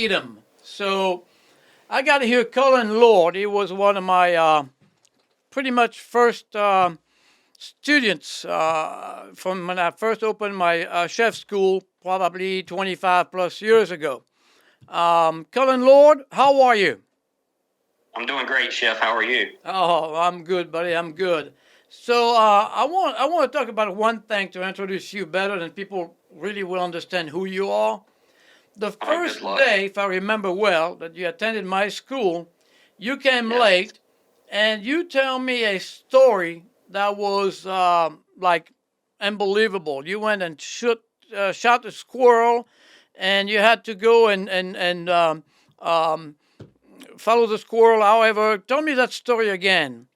eat 'em. So I got to hear Cullen Lord. He was one of my pretty much first students from when I first opened my chef school, probably 25 plus years ago. Cullen Lord, how are you? I'm doing great, Chef. How are you? Oh, I'm good, buddy. I'm good. So I want to talk about one thing to introduce you better, than people really will understand who you are. The Oh, good first luck. day, if I remember well, that you attended my school, you came Yes. late, and you tell me a story that was like unbelievable. You went and shot a squirrel, and you had to go and um, follow the squirrel. However, tell me that story again.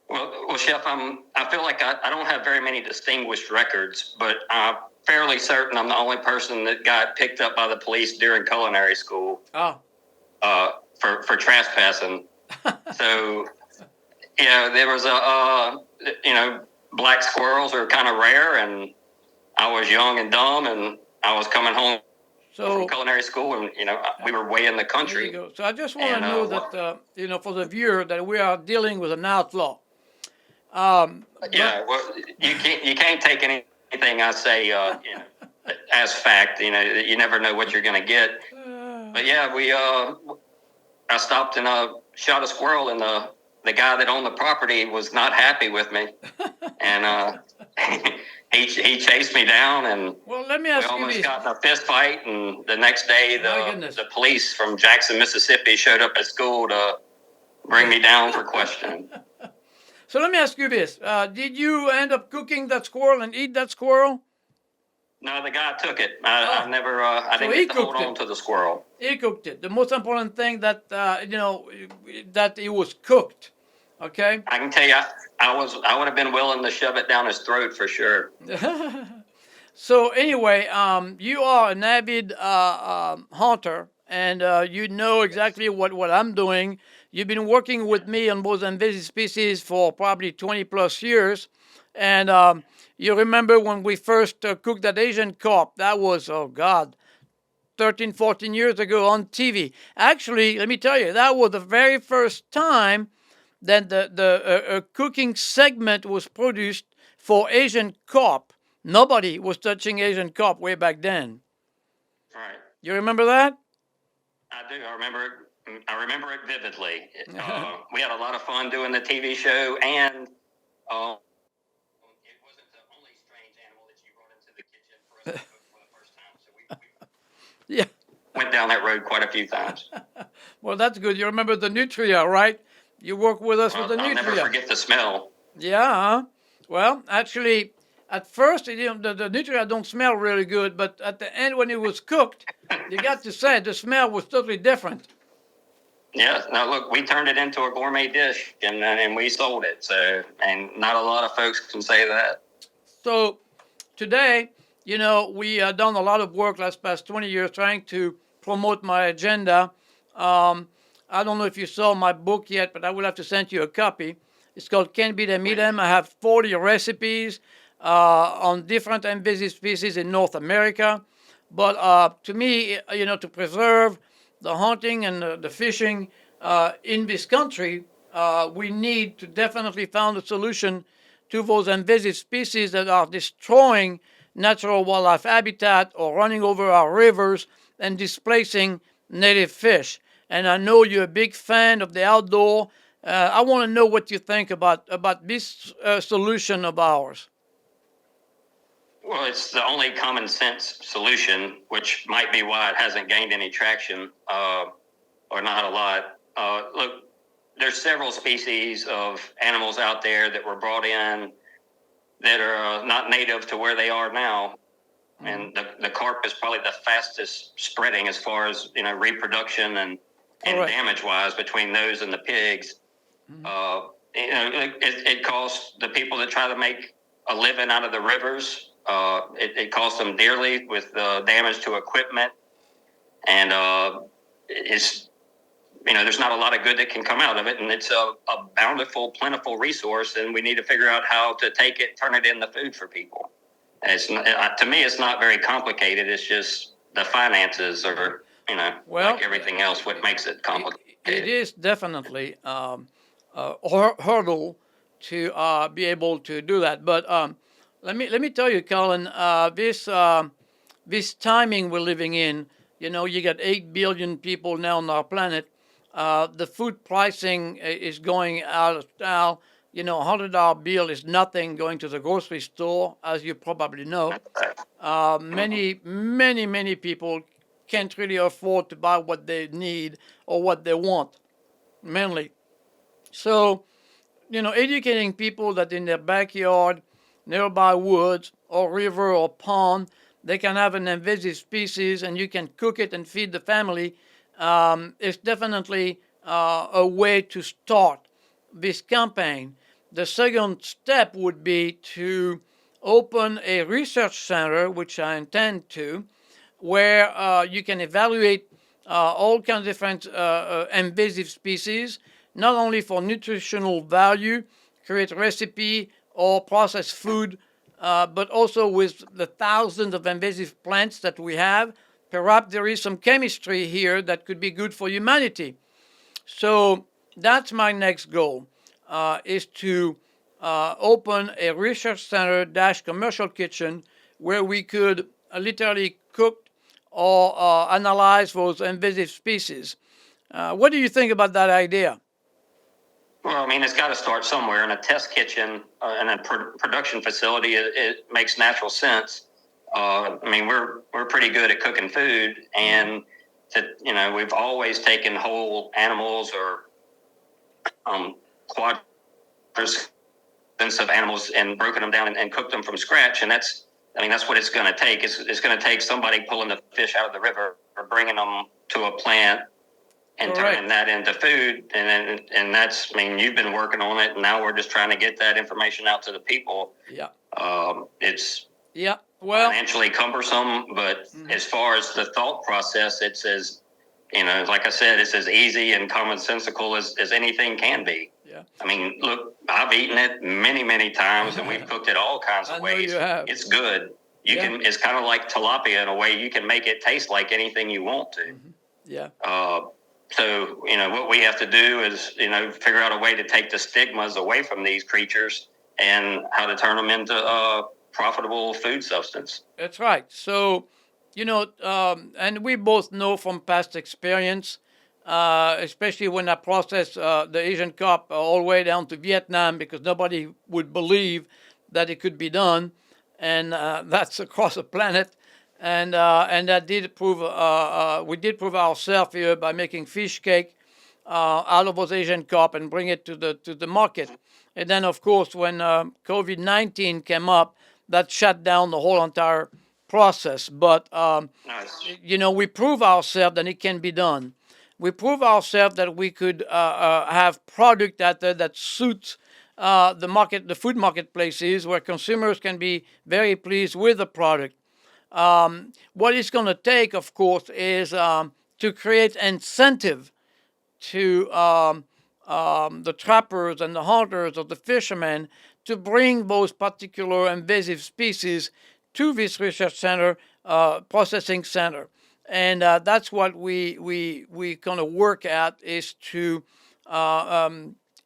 Well, Chef, I feel like I don't have very many distinguished records, but I'm fairly certain I'm the only person that got picked up by the police during culinary school Ah, for trespassing. So, there was you know, black squirrels are kind of rare, and I was young and dumb, and I was coming home from so culinary school, and, we were way in the there you country. go. So I just want to And, know that for the viewer, that we are dealing with an outlaw. But Yeah, well, you can't take anything I say, as fact. You never know what you're going to get. But yeah, I stopped and shot a squirrel, and the guy that owned the property was not happy with me, and he chased me down, and well, let me we ask you almost this. got in a fist fight. And the next day, My the goodness. police from Jackson, Mississippi, showed up at school to bring me down for questioning. So let me ask you this: did you end up cooking that squirrel and eat that squirrel? No, the guy took it. I Oh, never. I so didn't he get to hold cooked on it. to the squirrel. He cooked it. The most important thing that that it was cooked. Okay. I can tell you, I would have been willing to shove it down his throat for sure. So anyway, you are an avid hunter, and you know Yes. exactly what I'm doing. You've been working with me on both invasive species for probably 20 plus years, and you remember when we first cooked that Asian carp? That was, oh God, 13, 14 years ago on TV. Actually, let me tell you, that was the very first time that the cooking segment was produced for Asian carp. Nobody was touching Asian carp way back then. Right. You remember that? I do. I remember it. I remember it vividly. We had a lot of fun doing the TV show, and it wasn't the only strange animal that you brought into the kitchen for us to cook for the first time. So we Yeah. went down that road quite a few times. Well, that's good. You remember the nutria, right? You work with us with Well, the I'll never nutria. forget the smell. Yeah. Huh? Well, actually, at first, the nutria don't smell really good, but at the end, when it was cooked, you got to say the smell was totally different. Yeah. Now look, we turned it into a gourmet dish, and we sold it. So, and not a lot of folks can say that. So today, we have done a lot of work last past 20 years trying to promote my agenda. Um, I don't know if you saw my book yet, but I will have to send you a copy. It's called Can't Beat 'em, Eat 'em. I have 40 recipes on different invasive species in North America. But to me, to preserve the hunting and the fishing in this country, we need to definitely find a solution to those invasive species that are destroying natural wildlife habitat or running over our rivers and displacing native fish. And I know you're a big fan of the outdoor. I want to know what you think about this solution of ours. Well, it's the only common sense solution, which might be why it hasn't gained any traction, or not a lot. Look, there's several species of animals out there that were brought in that are not native to where they are now. Mhm. And the carp is probably the fastest spreading as far as reproduction and Correct. damage wise between those and the pigs. Mhm. Uh, it costs the people that try to make a living out of the rivers. It costs them dearly with damage to equipment, and it's there's not a lot of good that can come out of it, and it's a bountiful, plentiful resource, and we need to figure out how to take it, turn it into food for people. And to me, it's not very complicated. It's just the finances are Well, like everything else, what makes it it complicated. is definitely a hurdle to be able to do that. But let me tell you, Colin, this timing we're living in. You got 8 billion people now on our planet. The food pricing is going out of style. $100 bill is nothing going to the grocery store, as you probably know. Many people can't really afford to buy what they need or what they want, mainly. So, educating people that in their backyard, nearby woods or river or pond, they can have an invasive species and you can cook it and feed the family is definitely a way to start this campaign. The second step would be to open a research center, which I intend to, where you can evaluate all kinds of different invasive species, not only for nutritional value, create recipe or process food, but also with the thousands of invasive plants that we have. Perhaps there is some chemistry here that could be good for humanity. So that's my next goal, is to open a research center dash commercial kitchen where we could literally cook or analyze those invasive species. What do you think about that idea? Well, I mean, it's got to start somewhere. In a test kitchen and a production facility, it makes natural sense. I mean, we're pretty good at cooking food, and we've always taken whole animals or quadrants of animals and broken them down and cooked them from scratch. And that's what it's going to take. It's going to take somebody pulling the fish out of the river or bringing them to a plant and turning that into food. And that's, I mean, you've been working on it, and now we're just trying to get that information out to the people. Yeah. It's financially cumbersome, but as far as the thought process, it's as, like I said, it's as easy and commonsensical as anything can be. Yeah. I mean, look, I've eaten it many times, and we've cooked it all kinds of ways. You have. It's good. It's kind of like tilapia in a way. You can make it taste like anything you want to. Mm-hmm. Yeah. So, what we have to do is, figure out a way to take the stigmas away from these creatures and how to turn them into profitable food substance. That's right. So, and we both know from past experience, especially when I processed the Asian carp all the way down to Vietnam, because nobody would believe that it could be done, and that's across the planet. And that did prove we did prove ourselves here by making fish cake out of those Asian carp and bring it to the market. And then, of course, when COVID-19 came up, that shut down the whole entire process. But we prove ourselves that it can be done. We prove ourselves that we could have product out there that suits the food marketplaces, where consumers can be very pleased with the product. What it's going to take, of course, is to create incentive to the trappers and the hunters or the fishermen to bring those particular invasive species to this research center, processing center. And that's what we kind of work at, is to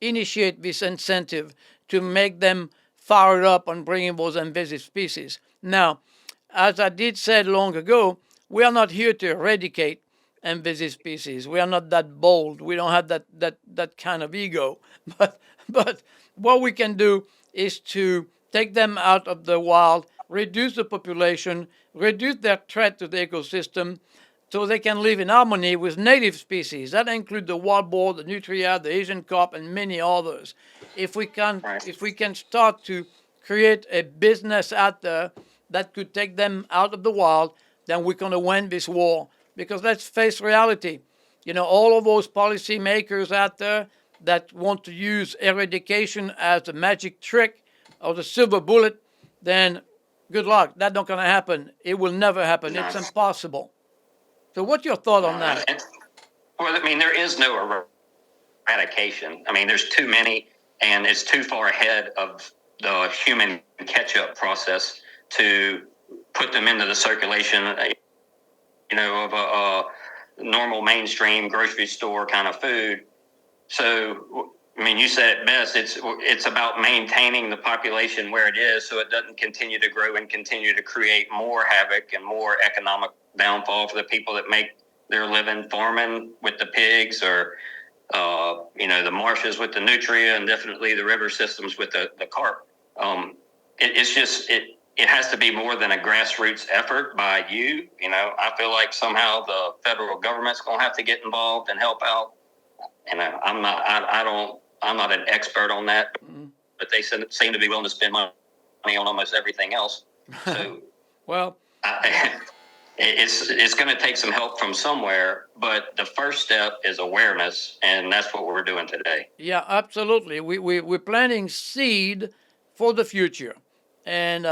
initiate this incentive to make them fired up on bringing those invasive species. Now, as I did said long ago, we are not here to eradicate invasive species. We are not that bold. We don't have that kind of ego. But what we can do is to take them out of the wild, reduce the population, reduce their threat to the ecosystem, so they can live in harmony with native species. That includes the wild boar, the nutria, the Asian carp, and many others. If we can start to create a business out there that could take them out of the wild, then we're going to win this war. Because let's face reality. All of those policymakers out there that want to use eradication as a magic trick or the silver bullet, then good luck. That's not going to happen. It will never happen. It's impossible. So what's your thought on that? Well, I mean, there is no eradication. I mean, there's too many, and it's too far ahead of the human catch-up process to put them into the circulation, of normal mainstream grocery store kind of food. So, I mean, you said it best. It's about maintaining the population where it is, so it doesn't continue to grow and continue to create more havoc and more economic downfall for the people that make their living farming with the pigs, or the marshes with the nutria, and definitely the river systems with the carp. It has to be more than a grassroots effort by you. I feel like somehow the federal government's going to have to get involved and help out. I'm not an expert on that, but they seem to be willing to spend money on almost everything else. So, well, it's going to take some help from somewhere, but the first step is awareness, and that's what we're doing today. Yeah, absolutely. We're planting seed for the future. And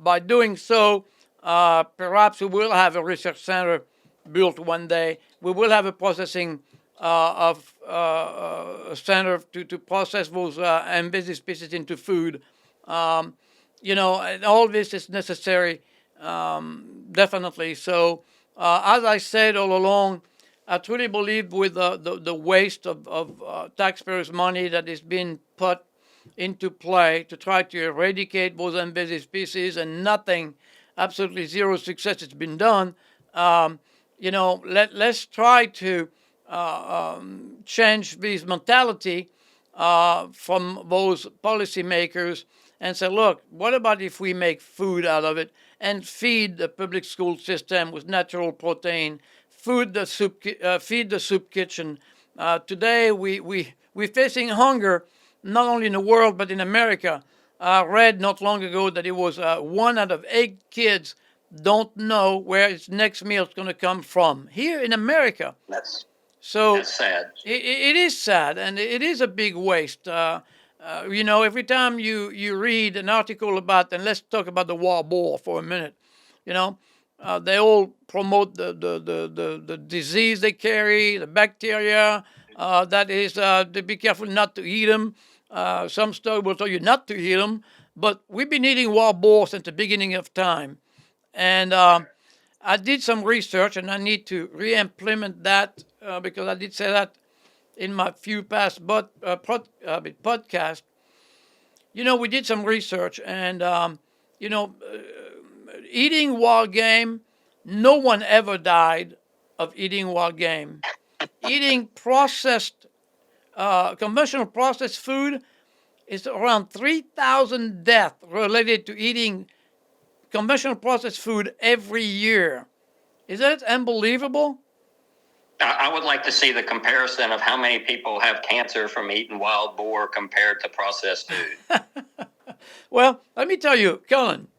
by doing so, perhaps we will have a research center built one day. We will have a processing of a center to process those invasive species into food. And all this is necessary, definitely. So, as I said all along, I truly believe with the waste of taxpayers' money that is being put into play to try to eradicate those invasive species, and nothing, absolutely zero success has been done. Let's try to change this mentality from those policymakers and say, look, what about if we make food out of it and feed the public school system with natural protein, feed the soup kitchen. Today we're facing hunger, not only in the world but in America. I read not long ago that it was 1 out of 8 kids don't know where its next meal is going to come from here in America. That's So sad. it is sad, and it is a big waste. Every time you read an article about, and let's talk about the wild boar for a minute, they all promote the disease they carry, the bacteria. That is, to be careful not to eat them. Some stuff will tell you not to eat them, but we've been eating wild boar since the beginning of time. And I did some research, and I need to re-implement that because I did say that in my few past podcasts. We did some research, and eating wild game, no one ever died of eating wild game. Eating conventional processed food is around 3,000 deaths related to eating conventional processed food every year. Is that unbelievable? I would like to see the comparison of how many people have cancer from eating wild boar compared to processed food. Well, let me tell you, Cullen,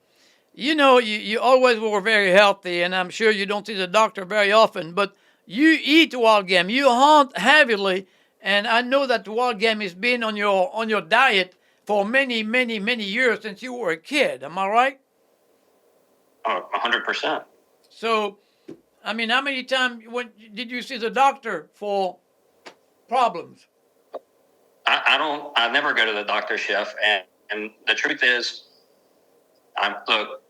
you always were very healthy, and I'm sure you don't see the doctor very often, but you eat wild game. You hunt heavily, and I know that wild game has been on your diet for many, many, many years since you were a kid. Am I right? 100%. So, how many times did you see the doctor for problems? I never go to the doctor, Chef, and the truth is, look,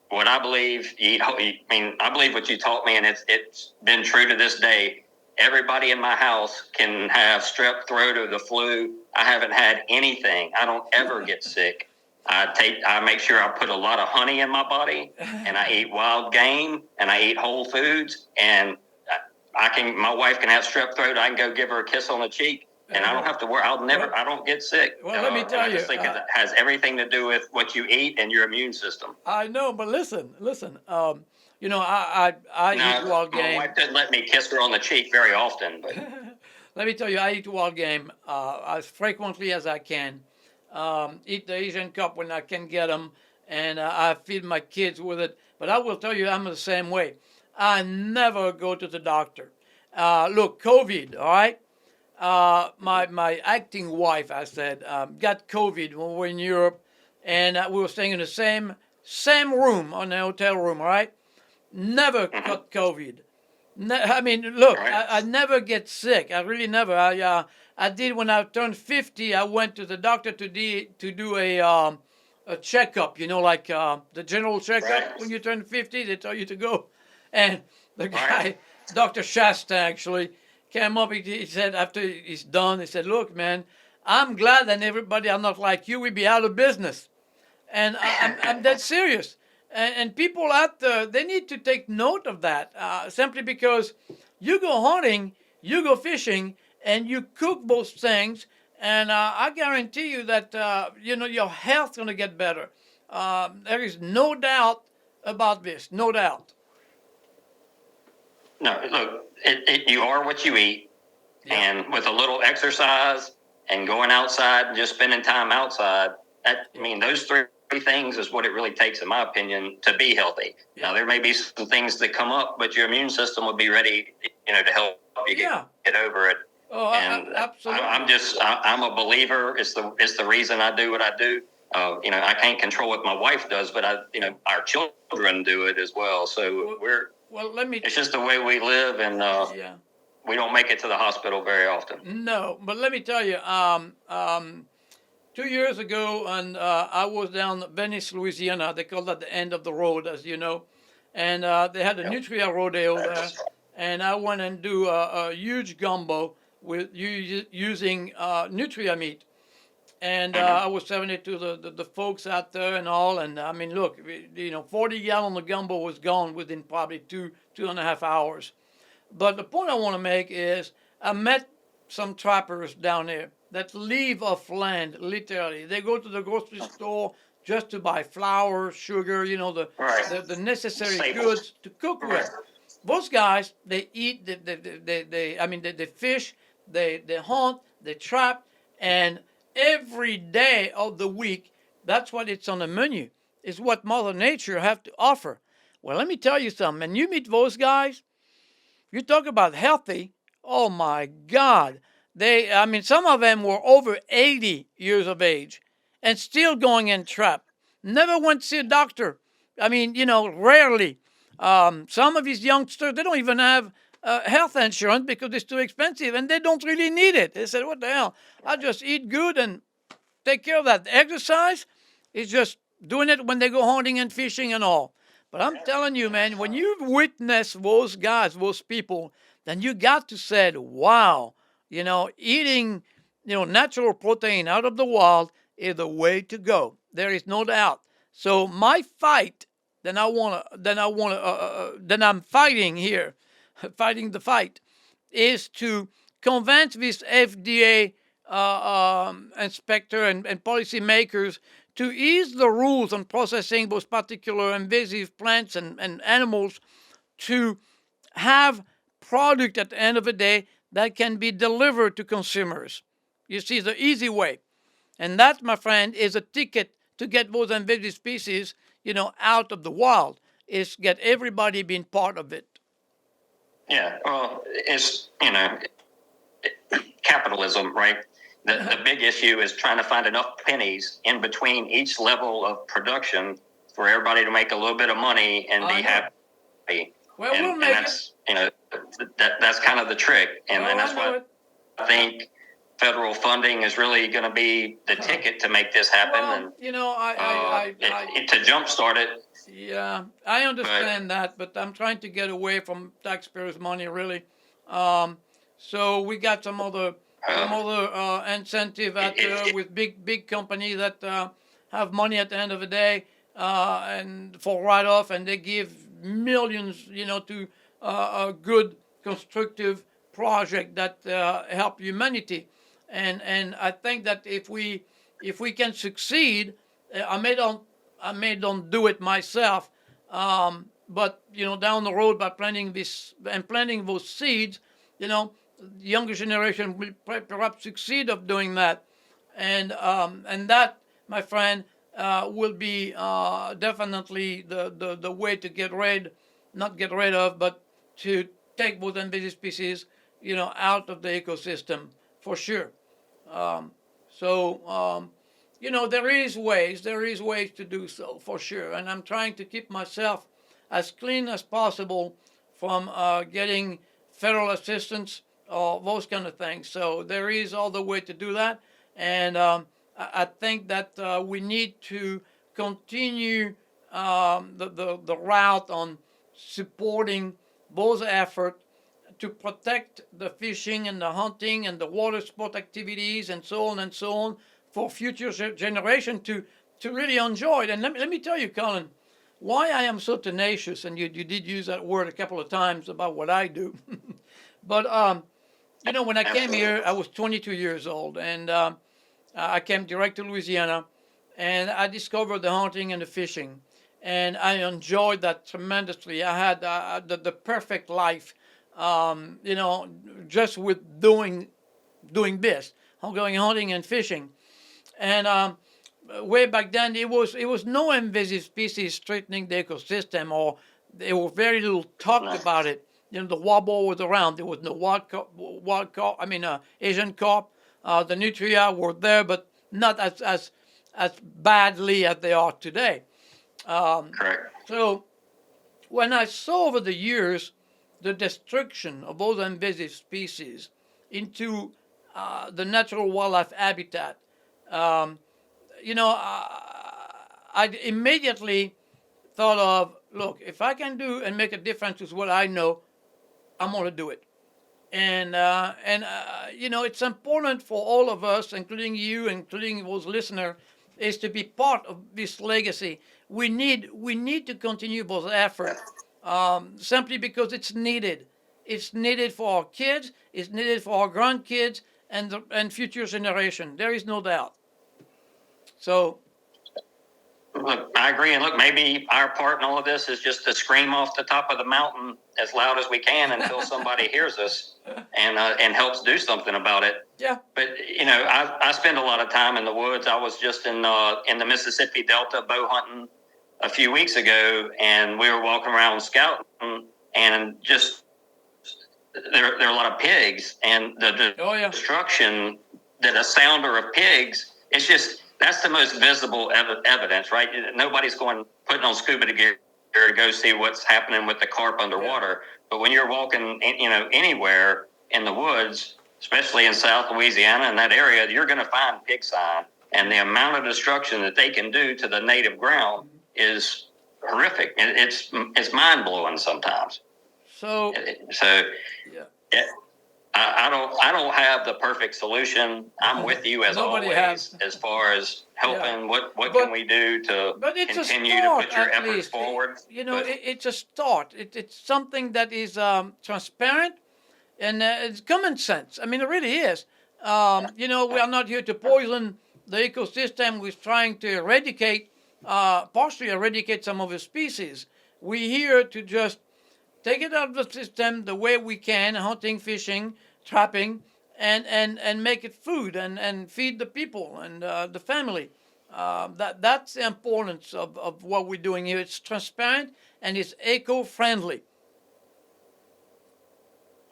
what I believe, I believe what you taught me, and it's been true to this day. Everybody in my house can have strep throat or the flu. I haven't had anything. I don't ever get sick. I make sure I put a lot of honey in my body, and I eat wild game, and I eat whole foods, and my wife can have strep throat. I can go give her a kiss on the cheek, and I don't have to worry. I don't get sick. Well, let me tell you. I just think it has everything to do with what you eat and your immune system. I know, but listen. I eat wild game. My wife doesn't let me kiss her on the cheek very often, but let me tell you, I eat wild game as frequently as I can. Eat the Asian cup when I can get them, and I feed my kids with it. But I will tell you, I'm the same way. I never go to the doctor. Look, COVID, all right? My acting wife, I said, got COVID when we were in Europe, and we were staying in the same room, on the hotel room, all right? Never got COVID. Look, right. I never get sick. I really never. I did when I turned 50. I went to the doctor to do a checkup. The general checkup. Right. When you turn 50, they tell you to go. And the guy, Dr. Shasta actually came up. He said after he's done, he said, "Look, man, I'm glad that everybody are not like you. We'd be out of business." And I'm dead serious. And people out there, they need to take note of that. Simply because you go hunting, you go fishing, and you cook those things, and I guarantee you that your health's gonna get better. There is no doubt about this. No doubt. No, look, you are what you eat, Yeah. and with a little exercise and going outside and just spending time outside, I mean, those three things is what it really takes, in my opinion, to be healthy. Yeah. Now, there may be some things that come up, but your immune system will be ready, to help you get over it. Oh, And absolutely. I'm a believer. It's the reason I do what I do. I can't control what my wife does, but our children do it as well. So it's just the way we live, and Yeah. we don't make it to the hospital very often. No, but let me tell you, 2 years ago, and I was down Venice, Louisiana. They call that the end of the road, as you know, and they had a Nutria rodeo there, and I went and do a huge gumbo with using Nutria meat. And I was serving it to the folks out there and all. And I mean, look, 40 gallon of gumbo was gone within probably 2.5 hours. But the point I want to make is I met some trappers down there that live off land, literally. They go to the grocery store just to buy flour, sugar, the necessary Staples. goods to cook with. Those guys, they eat, they fish, they hunt, they trap, and every day of the week, that's what it's on the menu, is what Mother Nature have to offer. Well, let me tell you something. And you meet those guys, you talk about healthy. Oh my God. Some of them were over 80 years of age and still going in trap. Never went to see a doctor. Rarely. Some of these youngsters, they don't even have health insurance because it's too expensive and they don't really need it. They said, what the hell? I just eat good and take care of that. Exercise is just doing it when they go hunting and fishing and all. But I'm telling you, man, when you witness those guys, those people, then you got to say, wow, eating, natural protein out of the wild is the way to go. There is no doubt. So my fight, then I'm fighting here, fighting the fight, is to convince this FDA inspector and policy makers to ease the rules on processing those particular invasive plants and animals to have product at the end of the day that can be delivered to consumers. You see, the easy way. And that, my friend, is a ticket to get those invasive species, out of the wild, is get everybody being part of it. Yeah, well, it's, capitalism, right? The big issue is trying to find enough pennies in between each level of production for everybody to make a little bit of money and be happy. Well, and that's, that's kind of the trick. And that's what I think federal funding is really going to be the ticket to make this happen. Well, to jumpstart it. Yeah, I understand that, but I'm trying to get away from taxpayers' money, really. So we got some other incentive out there with big companies that have money at the end of the day and for write off, and they give millions, to a good constructive project that help humanity. And I think that if we can succeed, I may don't do it myself, but down the road by planting those seeds, the younger generation will perhaps succeed of doing that, and that, my friend, will be definitely the way to not get rid of, but to take those invasive species, out of the ecosystem for sure. There is ways to do so for sure, and I'm trying to keep myself as clean as possible from getting federal assistance or those kind of things. So there is all the way to do that, and I think that we need to continue the route on supporting those efforts to protect the fishing and the hunting and the water sport activities and so on for future generation to really enjoy it. And let me tell you, Colin, why I am so tenacious, and you did use that word a couple of times about what I do. But when I came here, I was 22 years old, and I came direct to Louisiana, and I discovered the hunting and the fishing, and I enjoyed that tremendously. I had the perfect life, just with doing this, going hunting and fishing, and way back then it was no invasive species threatening the ecosystem, or there was very little talked about it. The warbler was around. There was no wild carp. I mean, Asian carp. The nutria were there, but not as badly as they are today. Correct. So when I saw over the years the destruction of those invasive species into the natural wildlife habitat, um, I immediately thought of, look, if I can do and make a difference with what I know, I'm going to do it. And it's important for all of us, including you, including those listeners, is to be part of this legacy. We need to continue those efforts, simply because it's needed. It's needed for our kids. It's needed for our grandkids and future generation. There is no doubt. So Look, I agree. And look, maybe our part in all of this is just to scream off the top of the mountain as loud as we can until somebody hears us and helps do something about it. yeah, But I spend a lot of time in the woods. I was just in the Mississippi Delta bow hunting a few weeks ago, and we were walking around scouting, and just there are a lot of pigs, and the oh yeah, destruction that a sounder of pigs. It's just that's the most visible evidence, right? Nobody's putting on scuba gear to go see what's happening with the carp underwater. Yeah. But when you're walking, anywhere in the woods, especially in South Louisiana and that area, you're going to find pig sign. And the amount of destruction that they can do to the native ground is horrific. It's mind blowing sometimes. So yeah. I don't have the perfect solution. I'm with you as Nobody always has. as far as helping. Yeah. What can we do to it's continue a start, to put your at efforts least. forward? It's a start. It's something that is transparent and it's common sense. I mean, it really is. We are not here to poison the ecosystem. We're trying to partially eradicate some of the species. We're here to just take it out of the system the way we can, hunting, fishing, trapping, and make it food and feed the people and the family. That's the importance of what we're doing here. It's transparent and it's eco-friendly.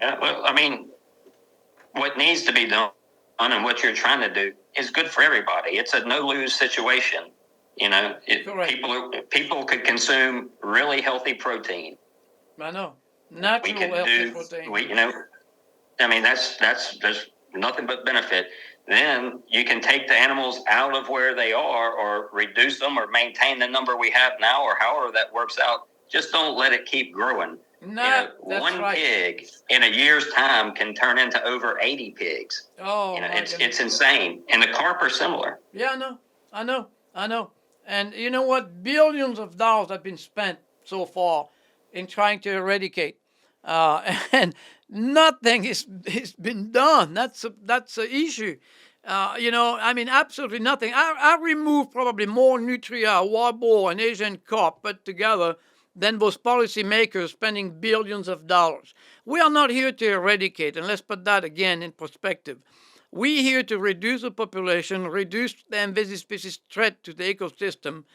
Yeah, well, I mean, what needs to be done and what you're trying to do is good for everybody. It's a no-lose situation. People could consume really healthy protein. I know. Natural healthy protein. I mean, that's there's nothing but benefit. Then you can take the animals out of where they are, or reduce them, or maintain the number we have now, or however that works out. Just don't let it keep growing. No, that's one right. pig in a year's time can turn into over 80 pigs. Oh, it's insane. And the carp are similar. Yeah, I know. And you know what? Billions of dollars have been spent so far in trying to eradicate, and nothing is been done. That's the issue. I mean, absolutely nothing. I removed probably more nutria, warbler, and Asian carp put together than those policymakers spending billions of dollars. We are not here to eradicate, and let's put that again in perspective. We're here to reduce the population, reduce the invasive species threat to the ecosystem,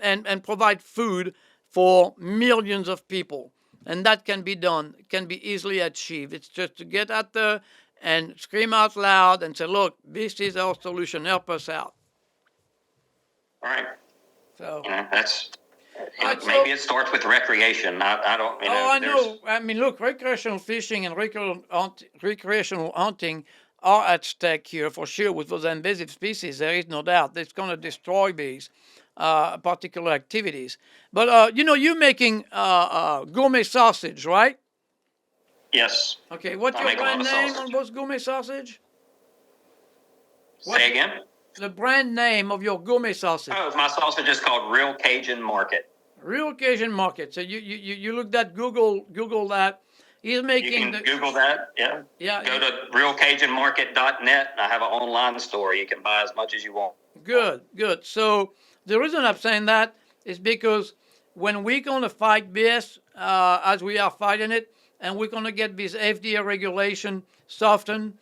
and provide food for millions of people. And that can be done, can be easily achieved. It's just to get out there and scream out loud and say, look, this is our solution, help us out. All right. So that's... maybe it starts with recreation. I don't. I know. I mean, look, recreational fishing and recreational hunting are at stake here for sure with those invasive species. There is no doubt it's going to destroy these particular activities. But you're making gourmet sausage, right? Yes. Okay, what's I your make a lot brand of name on sausage. Bo's Gourmet Sausage? What's Say again? the brand name of your gourmet sausage? Oh, my sausage is called Real Cajun Market. Real Cajun Market. So you looked at Google that. He's You making can Google that. Yeah. yeah, Go to realcajunmarket.net. I have an online store. You can buy as much as you want. good. So the reason I'm saying that is because when we're gonna fight this, as we are fighting it, and we're gonna get this FDA regulation softened,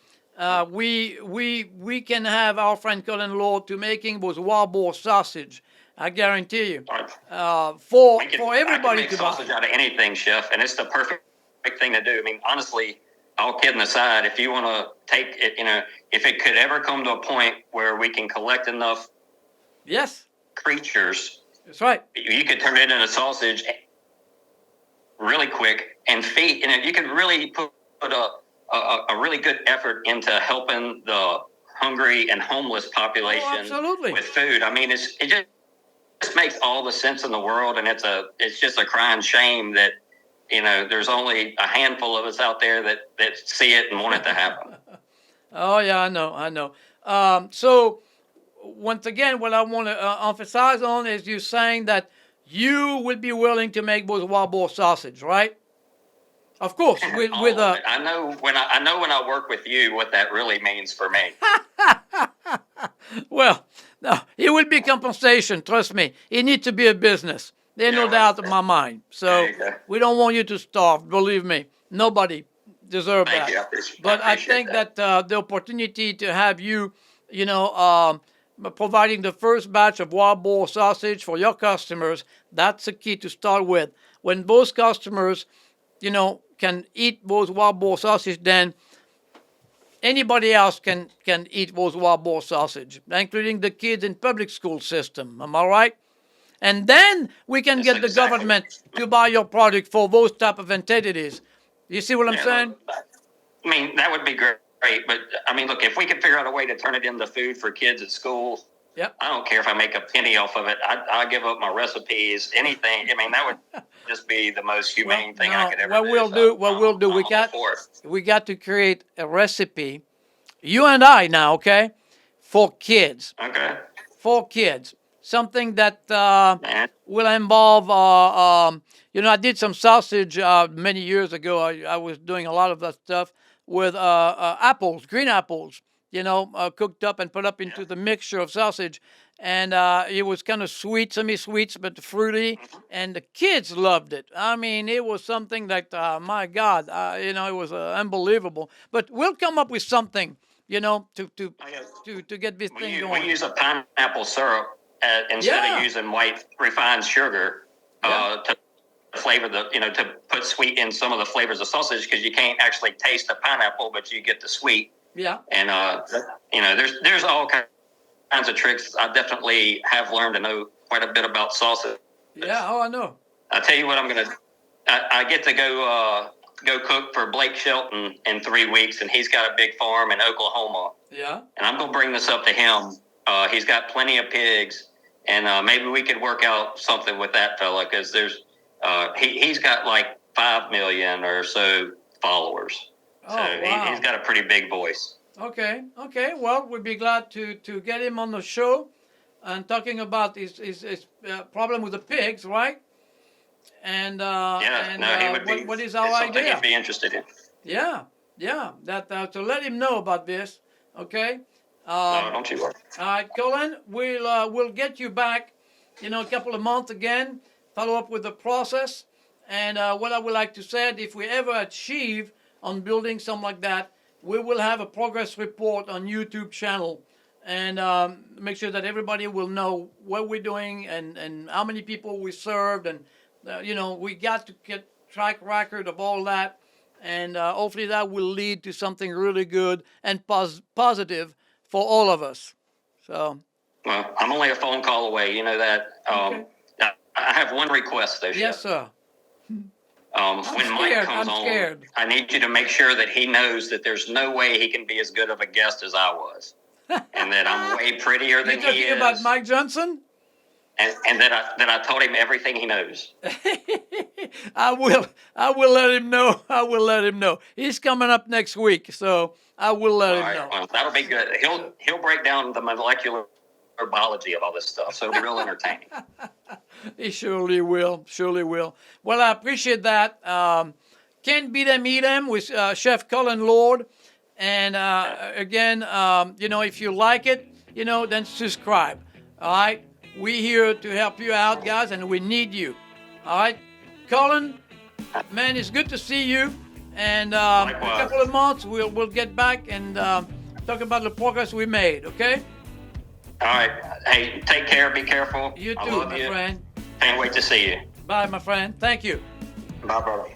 we can have our friend Colin Law to making those wild boar sausage. I guarantee you, All right. for I can everybody make to sausage buy. out of anything, chef, and it's the perfect thing to do. I mean, honestly, all kidding aside, if you want to take it, if it could ever come to a point where we can collect enough Yes, creatures, that's right. you could turn it into sausage really quick and feed. And you could really put a really good effort into helping the hungry and homeless population absolutely. with food. I mean, it just makes all the sense in the world, and it's just a crying shame that there's only a handful of us out there that see it and want it to happen. Oh yeah, I know. So once again, what I want to emphasize on is you saying that you would be willing to make those wild boar sausage, right? Of course, with All with of it. I know when I work with you what that really means for me. well, no, it will be compensation. Trust me, it needs to be a business. There's no Yeah, doubt in my mind. So there you go. we don't want you to starve. Believe me, nobody deserves Thank that. you. But I appreciate think that the opportunity to have you, providing the first batch of wild boar sausage for your customers, that's the key to start with. When those customers, can eat those wild boar sausage, then anybody else can eat those wild boar sausage, including the kids in public school system. Am I right? And then we can That's get the exactly. government to buy your product for those type of entities. You see what I'm saying? I mean, that would be great. But I mean, look, if we could figure out a way to turn it into food for kids at school, Yep. I don't care if I make a penny off of it. I give up my recipes, anything. I mean, that would just be the most humane thing I could ever do. We got to create a recipe, you and I now, okay, for kids. Okay. For kids, something that Man. will involve. I did some sausage many years ago. I was doing a lot of that stuff with apples, green apples. Cooked up and put up into the mixture of sausage, and it was kind of sweet, semi-sweet, but fruity, and the kids loved it. I mean, it was something that, my God, it was unbelievable. But we'll come up with something, to get this thing going. We use a pineapple syrup instead of using white refined sugar to flavor to put sweet in some of the flavors of sausage, because you can't actually taste the pineapple, but you get the sweet. Yeah. And there's all kinds of tricks. I definitely have learned to know quite a bit about sausage. Yeah. Oh, I know. I'll tell you what I'm gonna. I get to go cook for Blake Shelton in 3 weeks, and he's got a big farm in Oklahoma. Yeah. And I'm gonna bring this up to him. He's got plenty of pigs, and maybe we could work out something with that fella, because he's got like 5 million or so followers. Oh, so wow. he's got a pretty big voice. Okay. Well, we'd be glad to get him on the show and talking about his problem with the pigs, right? And he would be. what is our something idea? He'd be interested in. Yeah. That to let him know about this. Okay. No, don't you worry. All right, Colin. We'll get you back, a couple of months again. Follow up with the process, and what I would like to say, if we ever achieve on building something like that, we will have a progress report on YouTube channel, and make sure that everybody will know what we're doing and how many people we served, and we got to get track record of all that, and hopefully that will lead to something really good and positive for all of us. So. Well, I'm only a phone call away. You know that. Okay. I have one request, though. Yes, sir. When Mike comes on, I need you to make sure that he knows that there's no way he can be as good of a guest as I was, and that I'm way prettier than he is. You talking about Mike Johnson? and then I told him everything he knows. I will. I will let him know. I will let him know. He's coming up next week, so I will let All him right, know. well, that'll be good. He'll break down the molecular biology of all this stuff, so it'll be real entertaining. He surely will. Surely will. Well, I appreciate that. Can't beat them, eat them with Chef Colin Lord. And again, if you like it, then subscribe. All right. We're here to help you out, guys, and we need you. All right. Colin, man, it's good to see you. And a couple of months, we'll get back and talk about the progress we made. Okay. All right. Hey, take care. Be careful. You I too, love my you. friend. Can't wait to see you. Bye, my friend. Thank you. Bye, brother.